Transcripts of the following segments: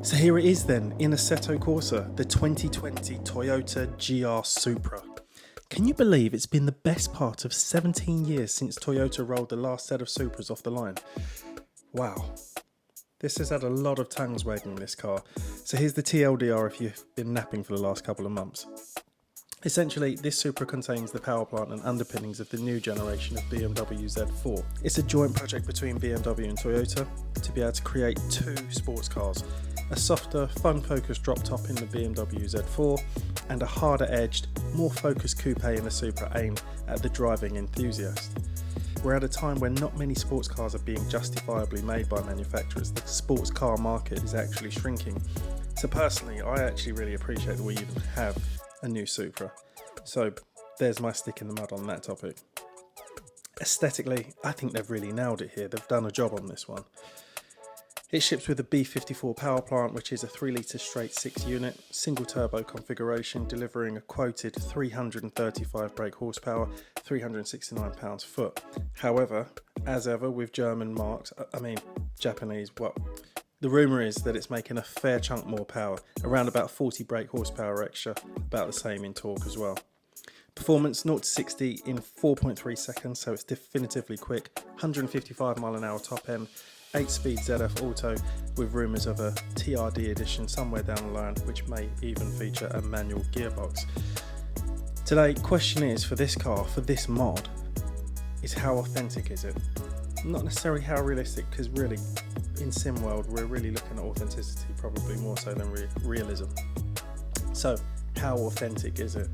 So here it is then, in Assetto Corsa, the 2020 Toyota GR Supra. Can you believe it's been the best part of 17 years since Toyota rolled the last set of Supras off the line? Wow. This has had a lot of tongues wagging this car. So here's the TLDR if you've been napping for the last couple of months. Essentially, this Supra contains the power plant and underpinnings of the new generation of BMW Z4. It's a joint project between BMW and Toyota to be able to create two sports cars. A softer, fun-focused drop top in the BMW Z4 and a harder-edged, more focused coupe in the Supra aimed at the driving enthusiast. We're at a time when not many sports cars are being justifiably made by manufacturers. The sports car market is actually shrinking. So personally, I actually really appreciate that we even have a new Supra. So there's my stick in the mud on that topic. Aesthetically, I think they've really nailed it here. They've done a job on this one. It ships with a B54 power plant, which is a 3-litre straight 6 unit, single turbo configuration, delivering a quoted 335 brake horsepower, 369 pounds-foot. However, as ever with Japanese, the rumour is that it's making a fair chunk more power, around about 40 brake horsepower extra, about the same in torque as well. Performance 0 to 60 in 4.3 seconds, so it's definitively quick, 155 mile an hour top end, 8-speed ZF Auto with rumours of a TRD edition somewhere down the line, which may even feature a manual gearbox. Today, question is for this car, for this mod, is how authentic is it? Not necessarily how realistic, because really, in sim world, we're really looking at authenticity probably more so than realism. So, how authentic is it?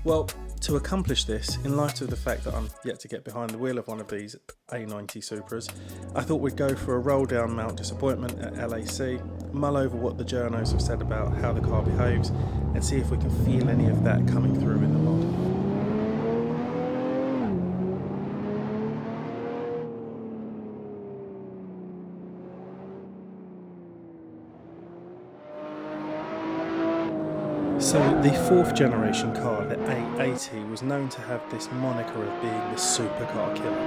Well, to accomplish this, in light of the fact that I'm yet to get behind the wheel of one of these A90 Supras, I thought we'd go for a roll down Mount Disappointment at LAC, mull over what the journos have said about how the car behaves, and see if we can feel any of that coming through in the mod. So the 4th generation car, the A80, was known to have this moniker of being the supercar killer,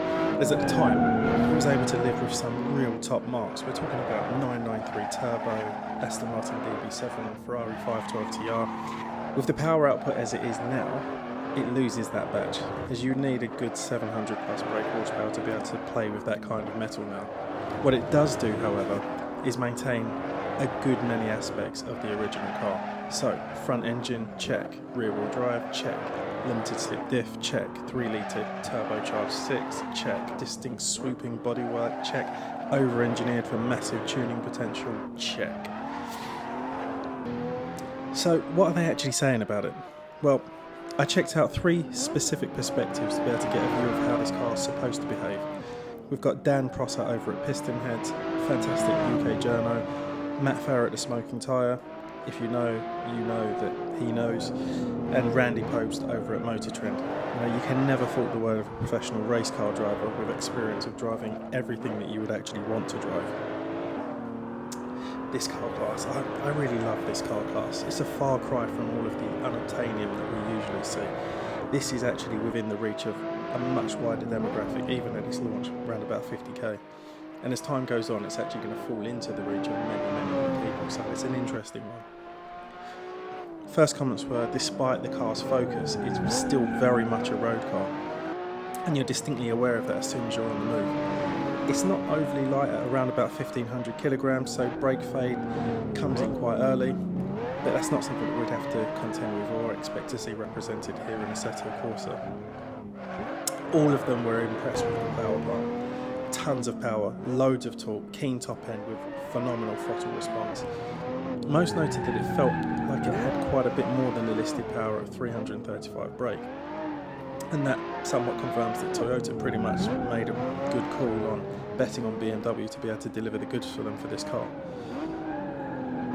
as at the time it was able to live with some real top marks. We're talking about 993 turbo, Aston Martin DB7 and Ferrari 512 TR. With the power output as it is now, it loses that badge, as you need a good 700 plus brake horsepower to be able to play with that kind of metal now. What it does do, however, is maintain a good many aspects of the original car. So, front engine, check. Rear wheel drive, check. Limited slip diff, check. 3-litre turbocharged 6, check. Distinct swooping bodywork, check. Over-engineered for massive tuning potential, check. So, what are they actually saying about it? Well, I checked out 3 specific perspectives to be able to get a view of how this car is supposed to behave. We've got Dan Prosser over at Pistonheads, fantastic UK journo, Matt Farrer at the Smoking Tyre, if you know that he knows, and Randy Post over at Motor Trend. You can never fault the word of a professional race car driver with experience of driving everything that you would actually want to drive. This car class, I really love this car class. It's a far cry from all of the unobtainium that we usually see. This is actually within the reach of a much wider demographic, even at its launch, around about 50k. And as time goes on, it's actually going to fall into the reach of many more people, so it's an interesting one. First comments were, despite the car's focus, it's still very much a road car, and you're distinctly aware of that as soon as you're on the move. It's not overly light at around about 1500 kilograms, so brake fade comes in quite early, but that's not something that we'd have to contend with or expect to see represented here in Assetto Corsa. All of them were impressed with the power plant. Tons of power, loads of torque, keen top end with phenomenal throttle response. Most noted that it felt like it had quite a bit more than the listed power of 335 brake. And that somewhat confirms that Toyota pretty much made a good call on betting on BMW to be able to deliver the goods for them for this car.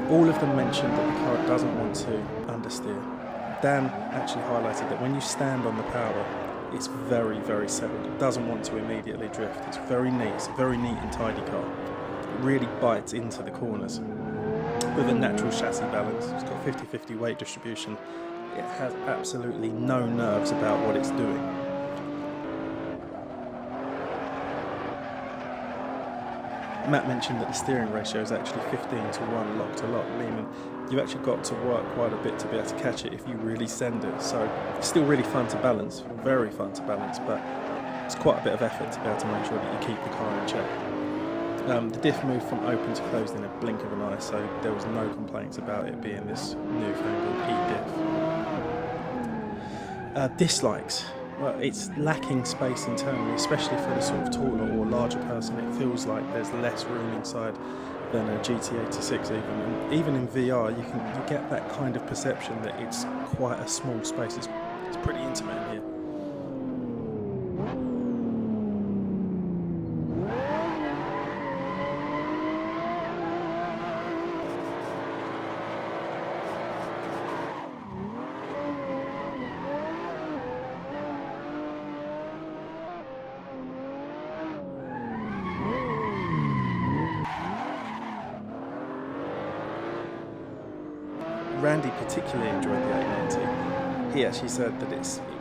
All of them mentioned that the car doesn't want to understeer. Dan actually highlighted that when you stand on the power, it's very, very settled. It doesn't want to immediately drift. It's very neat. It's a very neat and tidy car. It really bites into the corners. With a natural chassis balance, it's got 50-50 weight distribution. It has absolutely no nerves about what it's doing. Matt mentioned that the steering ratio is actually 15:1 lock to lock, meaning you've actually got to work quite a bit to be able to catch it if you really send it. So it's still really fun to balance, very fun to balance, but it's quite a bit of effort to be able to make sure that you keep the car in check. The diff moved from open to closed in a blink of an eye, so there was no complaints about it being this newfangled e-diff. Dislikes. Well, it's lacking space internally, especially for the sort of taller or larger person. It feels like there's less room inside than a GT86 even. And even in VR, you get that kind of perception that it's quite a small space. It's pretty intimate in here. Randy particularly enjoyed the 890. He actually said that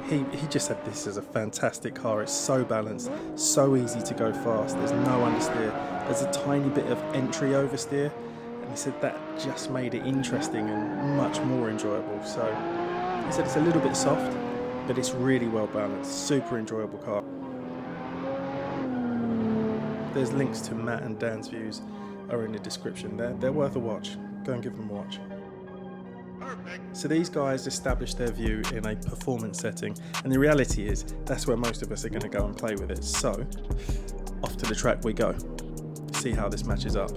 he just said this is a fantastic car. It's so balanced, so easy to go fast. There's no understeer. There's a tiny bit of entry oversteer, and he said that just made it interesting and much more enjoyable. So he said it's a little bit soft, but it's really well balanced. Super enjoyable car. There's links to Matt and Dan's views are in the description. They're worth a watch. Go and give them a watch. So these guys established their view in a performance setting, and the reality is that's where most of us are going to go and play with it. So off to the track we go. See how this matches up.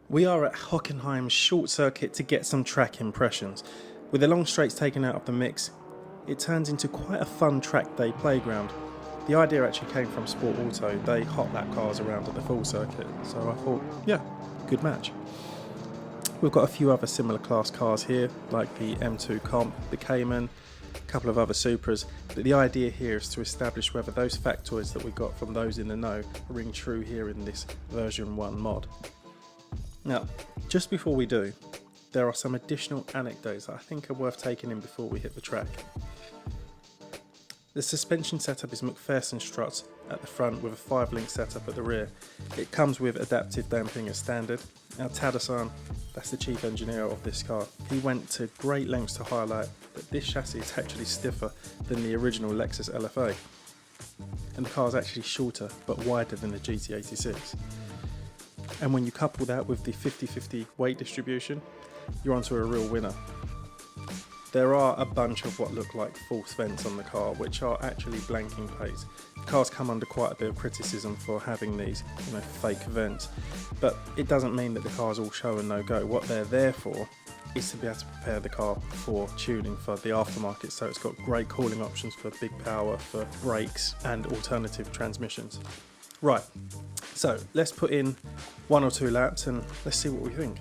We are at Hockenheim's short circuit to get some track impressions. With the long straights taken out of the mix, it turns into quite a fun track day playground. The idea actually came from Sport Auto. They hot lap cars around at the full circuit, so I thought, yeah, good match. We've got a few other similar class cars here, like the M2 Comp, the Cayman, a couple of other Supras, but the idea here is to establish whether those factoids that we got from those in the know ring true here in this version 1 mod. Now, just before we do, there are some additional anecdotes that I think are worth taking in before we hit the track. The suspension setup is McPherson struts at the front with a 5-link setup at the rear. It comes with adaptive damping as standard. Now Tada-san, that's the chief engineer of this car, he went to great lengths to highlight that this chassis is actually stiffer than the original Lexus LFA. And the car is actually shorter but wider than the GT86. And when you couple that with the 50-50 weight distribution, you're onto a real winner. There are a bunch of what look like false vents on the car, which are actually blanking plates. Cars come under quite a bit of criticism for having these, fake vents, but it doesn't mean that the car's all show and no go. What they're there for is to be able to prepare the car for tuning for the aftermarket, so it's got great cooling options for big power, for brakes and alternative transmissions. Right, so let's put in 1 or 2 laps and let's see what we think.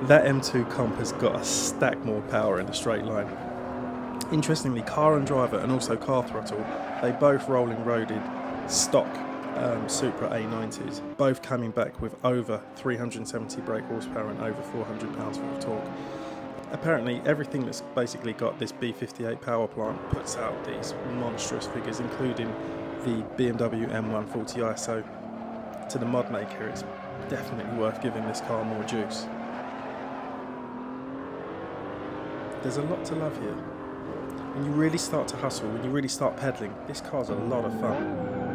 That M2 Comp has got a stack more power in a straight line. Interestingly, Car and Driver and also Car Throttle, they both rolling roaded stock Supra A90s, both coming back with over 370 brake horsepower and over 400 pounds worth of torque. Apparently everything that's basically got this B58 power plant puts out these monstrous figures, including the BMW M140i, so to the mod maker it's definitely worth giving this car more juice. There's a lot to love here. When you really start to hustle, when you really start pedaling, this car's a lot of fun.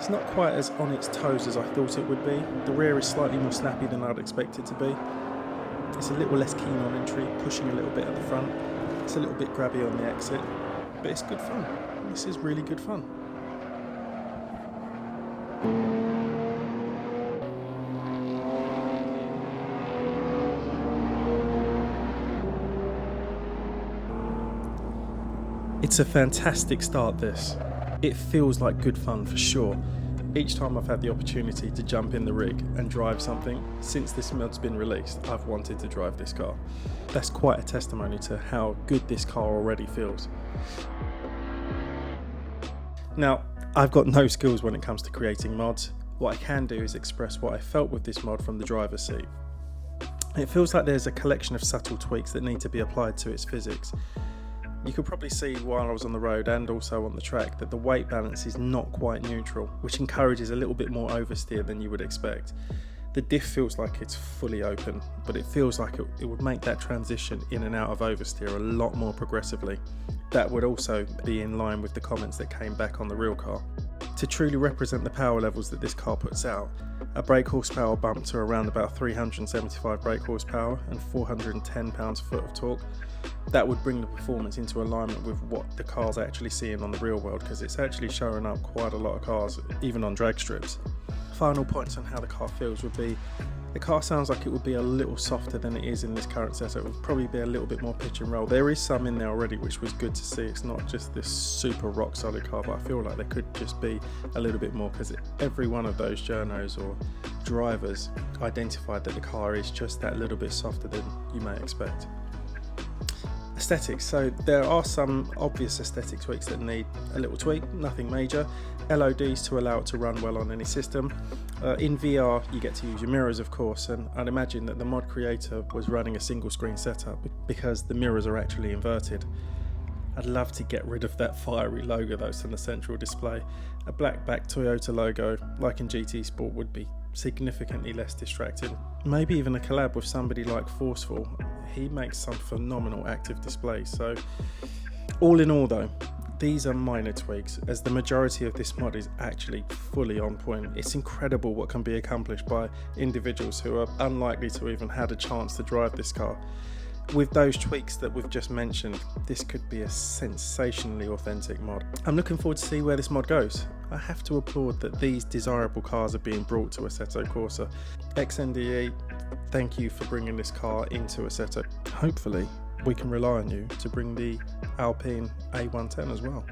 It's not quite as on its toes as I thought it would be. The rear is slightly more snappy than I'd expect it to be. It's a little less keen on entry, pushing a little bit at the front. It's a little bit grabby on the exit, but it's good fun. This is really good fun. It's a fantastic start, this. It feels like good fun for sure. Each time I've had the opportunity to jump in the rig and drive something, since this mod's been released, I've wanted to drive this car. That's quite a testimony to how good this car already feels. Now, I've got no skills when it comes to creating mods. What I can do is express what I felt with this mod from the driver's seat. It feels like there's a collection of subtle tweaks that need to be applied to its physics. You could probably see while I was on the road and also on the track that the weight balance is not quite neutral, which encourages a little bit more oversteer than you would expect. The diff feels like it's fully open, but it feels like it would make that transition in and out of oversteer a lot more progressively. That would also be in line with the comments that came back on the real car. To truly represent the power levels that this car puts out, a brake horsepower bump to around about 375 brake horsepower and 410 pounds-foot of torque, that would bring the performance into alignment with what the car's actually seeing on the real world, because it's actually showing up quite a lot of cars, even on drag strips. Final points on how the car feels would be, the car sounds like it would be a little softer than it is in this current setup. It would probably be a little bit more pitch and roll. There is some in there already, which was good to see. It's not just this super rock solid car, but I feel like there could just be a little bit more, because every one of those journos or drivers identified that the car is just that little bit softer than you may expect. Aesthetics, so there are some obvious aesthetic tweaks that need a little tweak, nothing major. LODs to allow it to run well on any system. In VR you get to use your mirrors, of course, and I'd imagine that the mod creator was running a single screen setup because the mirrors are actually inverted. I'd love to get rid of that fiery logo that's in the central display. A black back Toyota logo like in GT Sport would be significantly less distracting. Maybe even a collab with somebody like Forceful. He makes some phenomenal active displays. So all in all though, these are minor tweaks, as the majority of this mod is actually fully on point. It's incredible what can be accomplished by individuals who are unlikely to even had a chance to drive this car. With those tweaks that we've just mentioned, this could be a sensationally authentic mod. I'm looking forward to see where this mod goes. I have to applaud that these desirable cars are being brought to Assetto Corsa. Xnde, thank you for bringing this car into Assetto. Hopefully we can rely on you to bring the Alpine A110 as well.